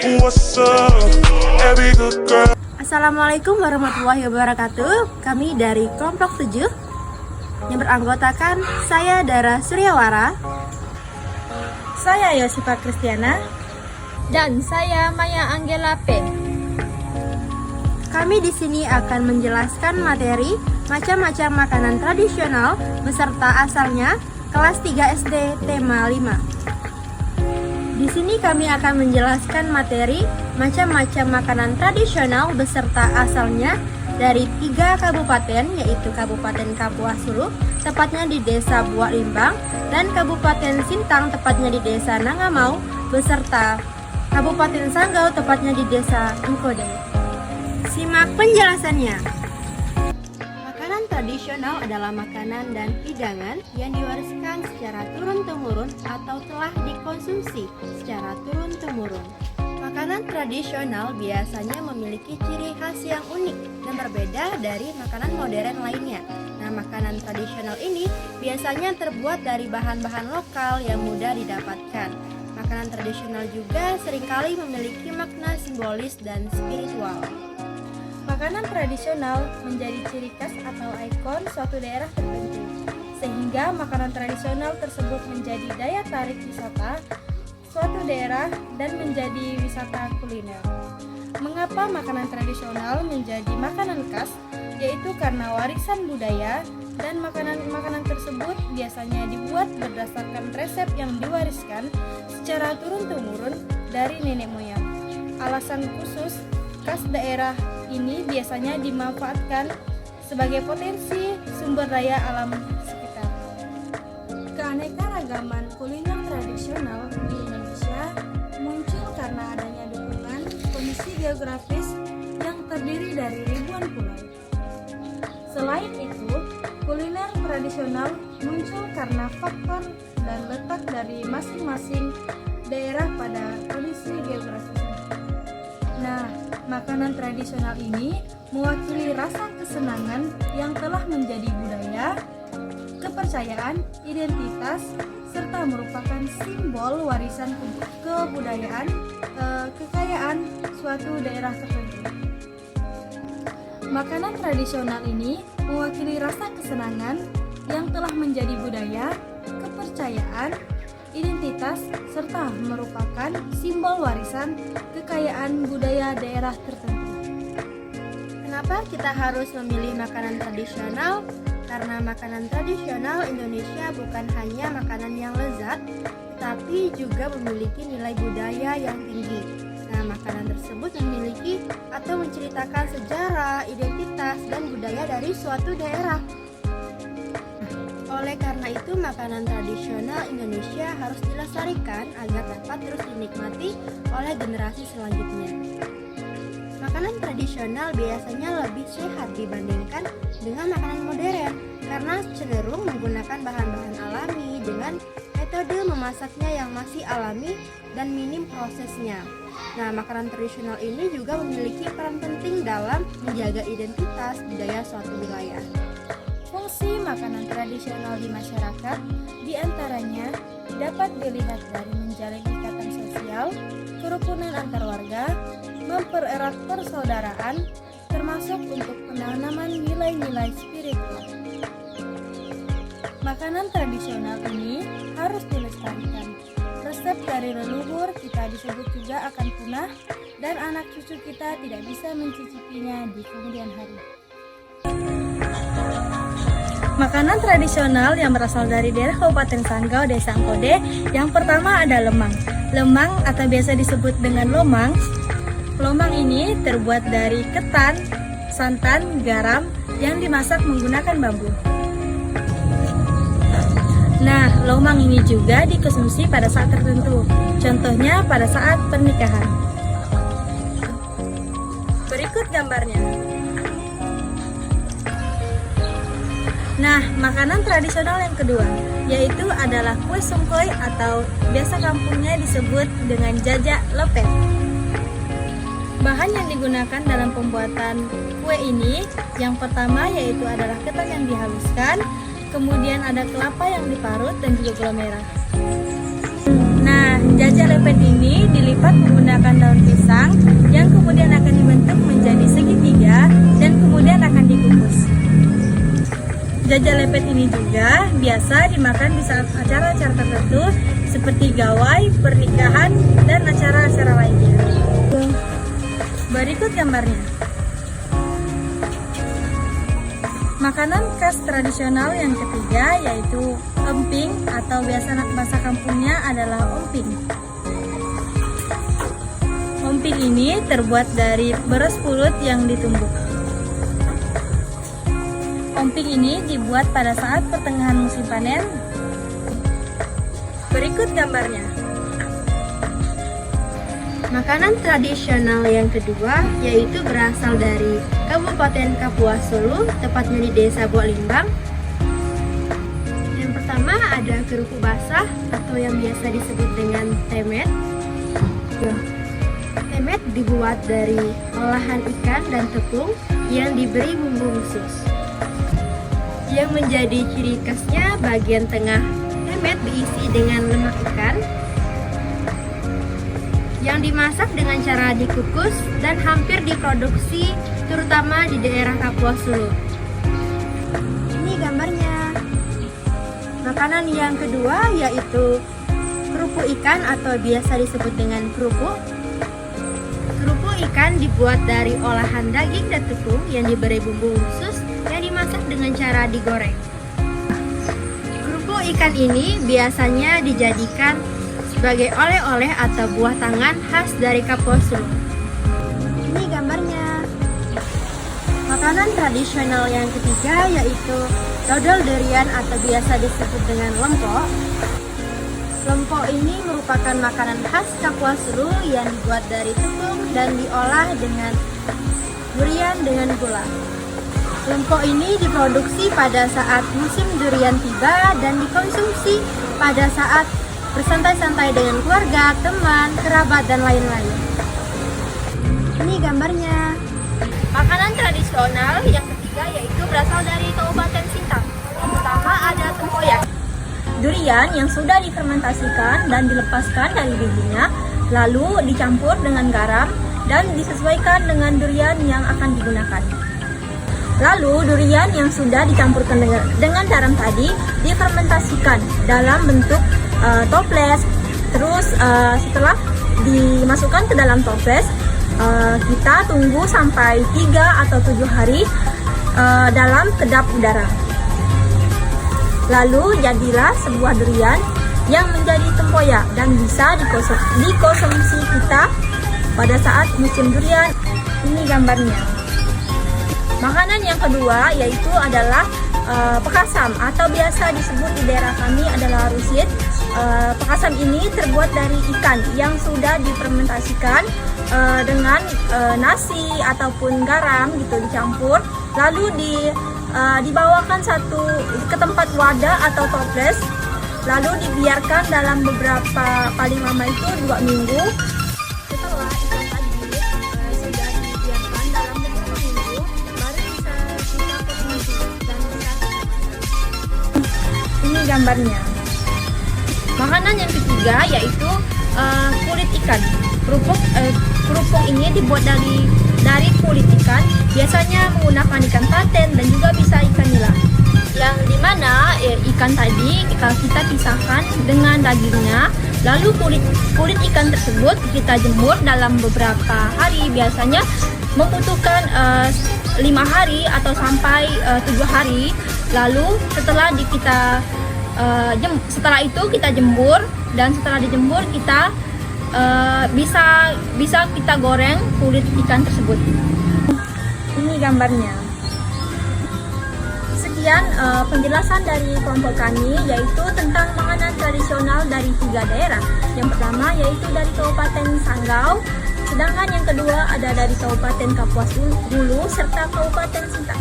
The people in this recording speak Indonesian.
What's up, every good girl. Assalamualaikum warahmatullahi wabarakatuh. Kami dari kelompok 7 yang beranggotakan saya Dara Suryawara, saya Yosifa Kristiana, dan saya Maya Anggela P. Kami di sini akan menjelaskan materi macam-macam makanan tradisional beserta asalnya kelas 3 SD tema 5. Di sini kami akan menjelaskan materi macam-macam makanan tradisional beserta asalnya dari 3 kabupaten, yaitu Kabupaten Kapuas Hulu, tepatnya di Desa Buak Limbang, dan Kabupaten Sintang, tepatnya di Desa Nangamau, beserta Kabupaten Sanggau, tepatnya di Desa Engkode. Simak penjelasannya. Makanan tradisional adalah makanan dan hidangan yang diwariskan secara turun-temurun atau telah dikonsumsi secara turun-temurun. Makanan tradisional biasanya memiliki ciri khas yang unik dan berbeda dari makanan modern lainnya. Nah, makanan tradisional ini biasanya terbuat dari bahan-bahan lokal yang mudah didapatkan. Makanan tradisional juga seringkali memiliki makna simbolis dan spiritual. Makanan tradisional menjadi ciri khas atau ikon suatu daerah tertentu, sehingga makanan tradisional tersebut menjadi daya tarik wisata suatu daerah dan menjadi wisata kuliner. Mengapa makanan tradisional menjadi makanan khas? Yaitu karena warisan budaya, dan makanan-makanan tersebut biasanya dibuat berdasarkan resep yang diwariskan secara turun-temurun dari nenek moyang. Alasan khusus khas daerah ini biasanya dimanfaatkan sebagai potensi sumber daya alam sekitar. Keanekaragaman kuliner tradisional di Indonesia muncul karena adanya dukungan kondisi geografis yang terdiri dari ribuan pulau. Selain itu, kuliner tradisional muncul karena faktor dan letak dari masing-masing daerah pada kondisi geografis. Nah, makanan tradisional ini mewakili rasa kesenangan yang telah menjadi budaya, kepercayaan, identitas, serta merupakan simbol warisan kebudayaan, kekayaan suatu daerah tertentu. Makanan tradisional ini mewakili rasa kesenangan yang telah menjadi budaya, kepercayaan, identitas, serta merupakan simbol warisan kekayaan budaya daerah tertentu. Kenapa kita harus memilih makanan tradisional? Karena makanan tradisional Indonesia bukan hanya makanan yang lezat, tetapi juga memiliki nilai budaya yang tinggi. Nah, makanan tersebut memiliki atau menceritakan sejarah, identitas, dan budaya dari suatu daerah. Oleh karena itu, makanan tradisional Indonesia harus dilestarikan agar dapat terus dinikmati oleh generasi selanjutnya. Makanan tradisional biasanya lebih sehat dibandingkan dengan makanan modern karena cenderung menggunakan bahan-bahan alami dengan metode memasaknya yang masih alami dan minim prosesnya. Nah, makanan tradisional ini juga memiliki peran penting dalam menjaga identitas budaya suatu wilayah. Fungsi makanan tradisional di masyarakat diantaranya dapat dilihat dari menjalin ikatan sosial, kerukunan antar warga, mempererat persaudaraan, termasuk untuk penanaman nilai-nilai spiritual. Makanan tradisional ini harus dilestarikan. Resep dari leluhur kita disebut juga akan punah, dan anak cucu kita tidak bisa mencicipinya di kemudian hari. Makanan tradisional yang berasal dari daerah Kabupaten Sanggau, Desa Engkode, yang pertama ada lemang. Lemang atau biasa disebut dengan lomang. Lomang ini terbuat dari ketan, santan, garam yang dimasak menggunakan bambu. Nah, lomang ini juga dikonsumsi pada saat tertentu. Contohnya pada saat pernikahan. Berikut gambarnya. Nah, makanan tradisional yang kedua yaitu adalah kue sungkoi atau biasa kampungnya disebut dengan jajak lepet. Bahan yang digunakan dalam pembuatan kue ini yang pertama yaitu adalah ketan yang dihaluskan, kemudian ada kelapa yang diparut dan juga gula merah. Nah, jajak lepet ini dilipat menggunakan daun pisang kemudian akan dibentuk menjadi segitiga dan kemudian akan dikukus. Jajal lepet ini juga biasa dimakan di saat acara-acara tertentu seperti gawai, pernikahan, dan acara-acara lainnya. Berikut gambarnya. Makanan khas tradisional yang ketiga yaitu emping atau biasa bahasa kampungnya adalah omping. Omping ini terbuat dari beras pulut yang ditumbuk. Omping ini dibuat pada saat pertengahan musim panen. Berikut gambarnya. Makanan tradisional yang kedua yaitu berasal dari Kabupaten Kapuas Hulu, tepatnya di Desa Bualimbang. Yang pertama ada kerupuk basah atau yang biasa disebut dengan temet. Temet dibuat dari olahan ikan dan tepung yang diberi bumbu khusus. Yang menjadi ciri khasnya bagian tengah temet diisi dengan lemak ikan yang dimasak dengan cara dikukus dan hampir diproduksi terutama di daerah Kapuas Hulu. Ini gambarnya. Makanan yang kedua yaitu kerupuk ikan atau biasa disebut dengan kerupuk. Kerupuk ikan dibuat dari olahan daging dan tepung yang diberi bumbu khusus yang dimasak dengan cara digoreng. Kerupuk ikan ini biasanya dijadikan sebagai oleh-oleh atau buah tangan khas dari Kapuas Hulu. Ini gambarnya. Makanan tradisional yang ketiga yaitu dodol durian atau biasa disebut dengan lempok. Lempok ini merupakan makanan khas Kapuas Hulu yang dibuat dari tepung dan diolah dengan durian dengan gula. Lempok ini diproduksi pada saat musim durian tiba dan dikonsumsi pada saat bersantai-santai dengan keluarga, teman, kerabat, dan lain-lain. Ini gambarnya. Makanan tradisional yang ketiga yaitu berasal dari Kabupaten Sintang. Yang pertama ada tempoyak. Durian yang sudah difermentasikan dan dilepaskan dari bijinya, lalu dicampur dengan garam dan disesuaikan dengan durian yang akan digunakan. Lalu durian yang sudah dicampurkan dengan garam tadi difermentasikan dalam bentuk toples. Terus setelah dimasukkan ke dalam toples, kita tunggu sampai 3 atau 7 hari dalam kedap udara. Lalu jadilah sebuah durian yang menjadi tempoyak dan bisa dikonsumsi kita pada saat musim durian. Ini gambarnya. Makanan yang kedua yaitu adalah pekasam atau biasa disebut di daerah kami adalah rusit. Pekasam ini terbuat dari ikan yang sudah difermentasikan dengan nasi ataupun garam gitu dicampur, lalu dibawakan ke tempat wadah atau toples, lalu dibiarkan dalam beberapa, paling lama itu 2 minggu. Setelah ikan tadi sudah dibiarkan dalam beberapa minggu, baru bisa kita konsumsi dan bisa kita masak. Ini gambarnya. Makanan yang ketiga yaitu kulit ikan. Kerupuk ini dibuat dari kulit ikan, biasanya menggunakan ikan paten dan juga bisa ikan nila. Yang dimana ikan tadi kita pisahkan dengan dagingnya, lalu kulit ikan tersebut kita jemur dalam beberapa hari, biasanya membutuhkan 5 hari atau sampai 7 hari. Lalu setelah itu kita jemur, dan setelah dijemur kita bisa kita goreng kulit ikan tersebut. Ini gambarnya. Sekian penjelasan dari kelompok kami yaitu tentang makanan tradisional dari 3 daerah. Yang pertama yaitu dari Kabupaten Sanggau, sedangkan yang kedua ada dari Kabupaten Kapuas Hulu serta Kabupaten Sintang.